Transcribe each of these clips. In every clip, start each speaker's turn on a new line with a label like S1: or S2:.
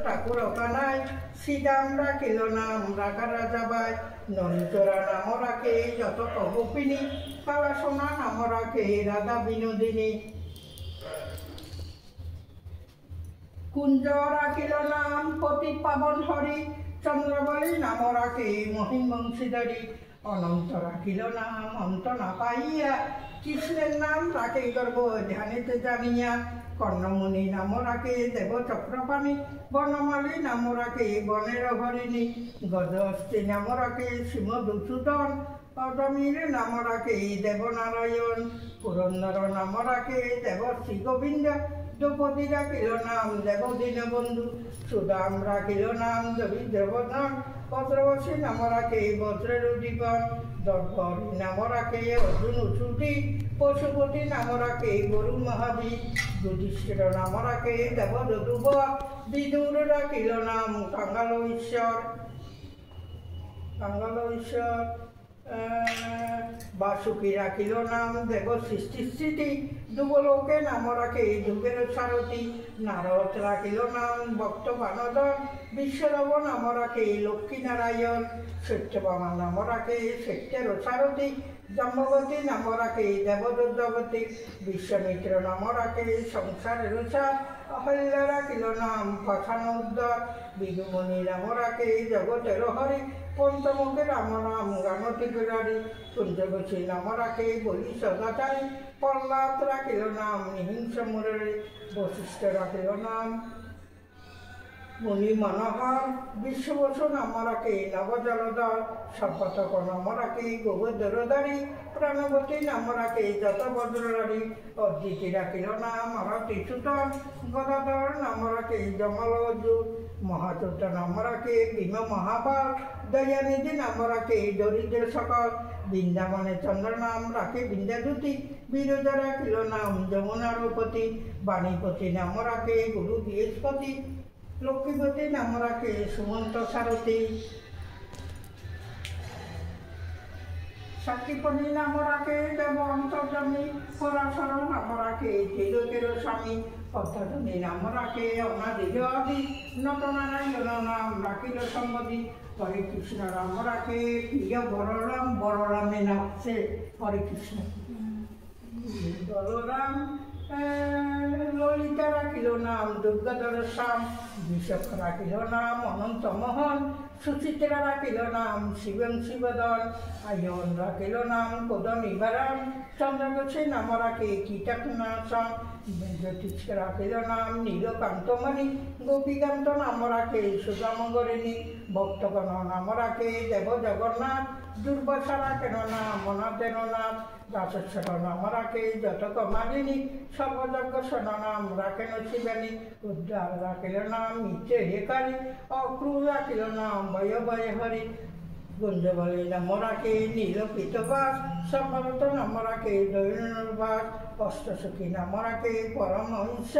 S1: ঠাকুর ওখানায় শ্রীরাম রাখিল নাম রাখা রাজাবাই ননীচরা নাম রাখে যত কবপিনী কালা সোনা নাম রাখে রাধা বিনোদিনী কুঞ্জ রাখিল নাম পতি পাবন হরি চন্দ্রবলী নাম রাখে মহিম বংশীধরী অনন্ত রাখিল নাম অন্ত না পাইয়া কৃষ্ণের নাম রাখে গর্ব ধ্যানেতে জানিয়া কর্ণমুনি নাম রাখে দেব চক্রপাণী বনমালী নাম রাখে বনের হরিণী গজহস্তি নাম রাখে সিংহদূষূদন অদমীর নাম রাখে দেবনারায়ণ পুরন্দর নাম রাখে দেব শ্রী গোবিন্দ দ্রৌপদী রাখিল নাম দেব দীনবন্ধু সুদাম রাখিল নাম দেবীদ্রবধন ভদ্রবশী নাম রাখে বজ্রের অধিপন দর্পহরি নাম রাখে অর্জুন ছুটি পশুপতি নাম রাখে গরু মহাবীর যুধিষ্ঠির নাম রাখে দেব যদুবর বিদুর রাখিল নাম কাঙ্গাল ঈশ্বর বাসুকি রাখিল নাম দেব সৃষ্টি দুবলোকে নাম রাখে যুগের সারথী নারদ রাখিল নাম ভক্ত বানদন বিশ্বরব নাম রাখে লক্ষ্মীনারায়ণ সত্যভামা নাম রাখে সত্যের সারথী জম্বতী নাম রাখে দেবদুর্গবতী বিশ্বমিত্র নাম রাখে সংসারের সার অহল্যা রাখিল নাম পাঠান উদ্ধার বিদুমণি নাম রাখে জগতের হরি পঞ্চমুখে রাম নাম গানতি বিরারি কুঞ্জবশী নাম রাখে বলি সদাচারী প্রহ্লাদ রাখিল নাম নিহিংস মুরারি বশিষ্ঠ রাখিল নাম মুনি মনোহর বিশ্ববসু নাম রাখে নবজলধর সপতক নাম রাখে গোবর্ধনধারী প্রাণবতী নাম রাখে যত বজ্রধারী অদ্বিতী রাখিল নাম আরতি সুতন গদাধর নাম রাখে জমল অর্জুন মহাচোত্র নাম রাখে ভীম মহাবল দয়ানিধি নাম রাখে দরিদ্র সকল বৃন্দাবনে চন্দ্র নাম রাখে বিন্ধ্যাজ্যোতি বিরজা রাখিল নাম যমুনারূপতি বাণীপতি নাম রাখে গুরু বৃহস্পতি লক্ষ্মীপতি নাম রাখে সুমন্ত সারথী সাক্ষীপতি নাম রাখে দেব অন্তর্যামী পরাশর নাম রাখে ত্রিলোকের স্বামী পদ্মাধনী নাম রাখে অনাদির আদি নটনারায়ণ নাম রাখিল সম্মতি হরে কৃষ্ণ নাম রাখে প্রিয় বলরামে নাচছে হরে কৃষ্ণ বলরাম ললিতা রাখিল নাম দুর্গাধর শ্যাম বিশখ রাখিল নাম অনন্ত মোহন সুচিত্রা রাখিল নাম শিবং শিবদন আয়ন রাখিল নাম কোদনিবারণ চন্দ্রগোছে নাম রাখে কীটকনাশন জ্যোতিষ রাখিল নাম নীলকান্তমণি গোপীকান্ত নাম রাখে সুদামগরিণী ভক্তগণ নাম রাখে দেব জগন্নাথ দুর্বাসা রাখেন নাম অনাথেন নাথ দাসেশ্বর নাম রাখে যতক মালিনী সর্বযজ্ঞ সন নাম রাখেন শিবানী উদ্ধার রাখিল নাম নিচে হেকারী অক্রুর রাখিল নাম ভয় ভয় হরি গুঞ্জবলী নাম রাখে নীলপিতবাস সম্ভবত নাম রাখে দৈনবাস অষ্টসখী নাম রাখে পরমহংস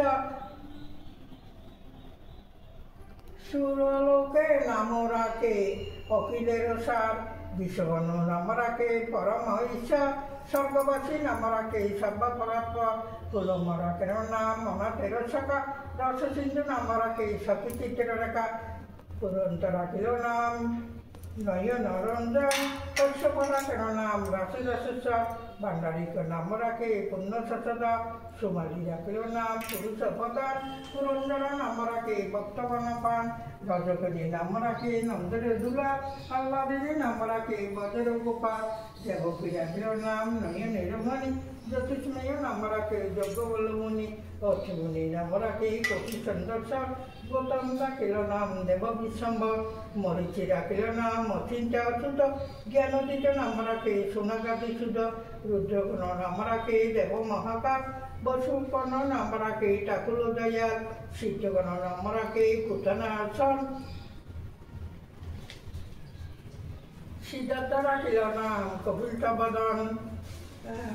S1: সুরলোকে নাম রাখে অখিলের সার বিশ্ববন নাম রাখে পরমহংস স্বর্গবাসী নাম রাখে সর্বপরাত্মা কুলম রাখেন নাম অনাথের সখা রস সিন্ধু নাম রাখে সতীচিত্র রেখা পুরন্ত রাখিল নাম নয়ন রঞ্জন কশ্যপ রাখেন নাম রাশি রসেশ্বর ভাণ্ডারিক নাম রাখে পুণ্য সচদা সুমালী রাখিল নাম পুরুষ প্রধান পুরন্দর নাম রাখে ভক্তগণ পান রজকনী নাম রাখে নন্দের দুলা আল্লাদেবী নাম রাখে বজ্র গোপাল দেবকী রাখিল নাম নয়নের মণি জ্যোতিষময় নাম রাখে যজ্ঞবল্লমুনি অর্থমুনি নাম রাখে কপি সন্দর্শন গৌতম রাখিল নাম দেব বিশ্বম্বর মরিচি রাখিল নাম অচিন্তা অচ্যুত জ্ঞানদীত নাম রাখে সোনাগাদি সুদ রুদ্রগণ নাম রাখে দেব মহাকাশ বসুপর্ণ নাম রাখে ঠাকুর দয়াল সিদ্ধগণ নাম রাখে পুতনা আসন সিদ্ধার্থ রাখিল নাম কপিল বদন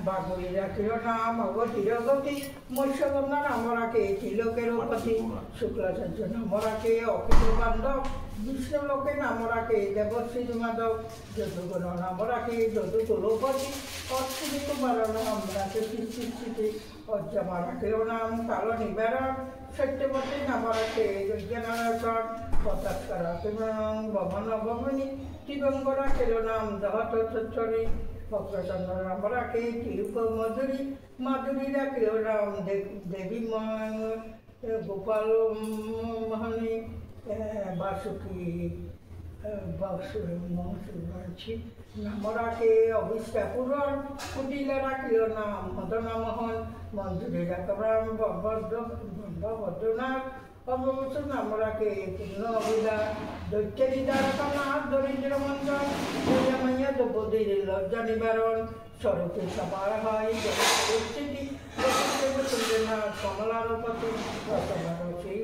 S1: বাগুড়ি রাখিল নাম অগতির গতি মৎস্যগন্ধা নাম রাখে ত্রিলোকের পতি শুক্লাচার্য নাম রাখে অখিল বান্ধব বিষ্ণুলোকে নাম রাখে দেবশ্রী মাধব যদুগুণ নাম রাখে যদু কুলপতি অশ্বিনী কুমার নাম রাখে কৃষ্টি অজ্জমা রাখিল নাম কাল নিবারণ সত্যবতী নাম রাখে যজ্ঞনারায়ণ পতাৎকার ভবন ভবনী ত্রিভঙ্গ রাখিল নাম দহত চরি ভক্তচন্দ্র নাম রাখে তিরুপ মধুরী মাধুরী রাখিল নাম দেবী গোপাল মোহনী বাসুকী বাসুছি নাম রাখে অভিষ্ঠা পুরাণ কুটিলা রাখিল নাম মদনা মোহন মঞ্জুরি রাখরাম ভদ্রনাথ অবশ্য নাম রাখে পূর্ণ অভিধা দৈত্যেরী দ্বারকানাথ দরিদ্র মঞ্জন মাইয়া দ্রৌপদীর লজ্জা নিবারণ স্বরূপে সবার হয় জগৎস্থিতি চন্দ্রনাথ কমলারপতি রসবার সেই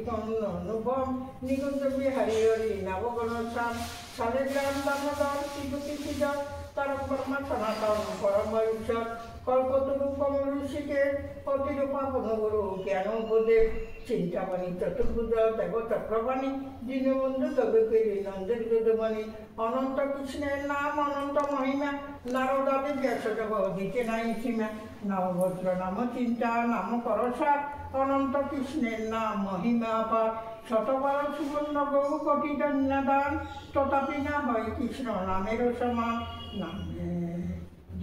S1: অনুভব নিকুঞ্জ বিহারী হরি নবগণ শ্যাম শালিগ্রাম দামোদর শ্রীপতি শ্রীধর তারক বর্মা সনাতন পরম ঈশ্বর কল্পতরু কমল ঋষিকের অতিরূপা বনগুরু জ্ঞান বোধে চিন্তামণি চতুর্ভুজ দেব চক্রবাণী দীনবন্ধু তবে নন্দের যদুমণি অনন্ত কৃষ্ণের নাম অনন্ত মহিমা নারদাদি ব্যাসদেব দিতে নাই সীমা নবভদ্র নাম চিন্তা নাম করসার অনন্ত কৃষ্ণের নাম মহিমা পার শতবার সুবর্ণ বহু কোটি দন্যদান তথাপি না হয় কৃষ্ণ নামের সমান নামে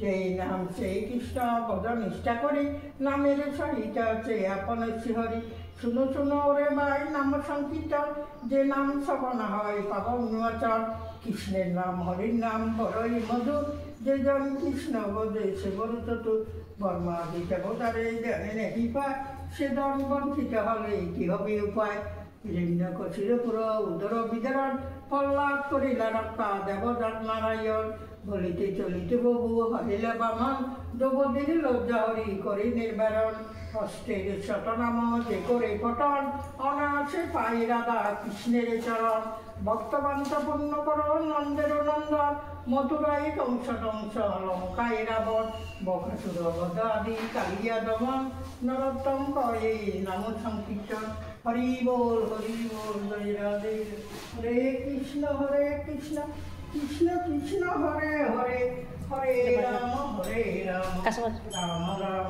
S1: যেই নাম সেই কৃষ্ণ পদ নিষ্ঠা করি নামের সহিত আছে আপন শ্রীহরি শুনো শুনো ওরে ভাই নাম সংকীর্তন যে নাম শ্রবণ হয় পাব উন্মোচন কৃষ্ণের নাম হরির নাম বড়ই মধুর যে জন কৃষ্ণ বোধে সে বড় চতুর বর্মা দিতে বোধারে জানে নাকি পায় সে দন বঞ্চিত হলে কি হবে উপায় হিরণ্যকশির পুর উদর বিদরণ প্রহ্লাদ করিলা রক্ষা দেবদাত নারায়ণ বলিতে চলিতে বহু হরিলা বামন দ্রৌপদীর লজ্জা হরি করে নির্বারণ অষ্টের শতনাম যে করে পটন অনায়াসে পাই রাধা কৃষ্ণের চরণ ভক্তবান্ত পূর্ণ কর নন্দের নন্দন মথুরাই কংস টংস লঙ্কায় রাবণ বকাসুর বধ আদি কালিয়া দমন নরোত্তম করে নাম সংকীর্তন হরি বল জয় রাধে হরে কৃষ্ণ কৃষ্ণ কৃষ্ণ হরে হরে হরে রাম রাম রাম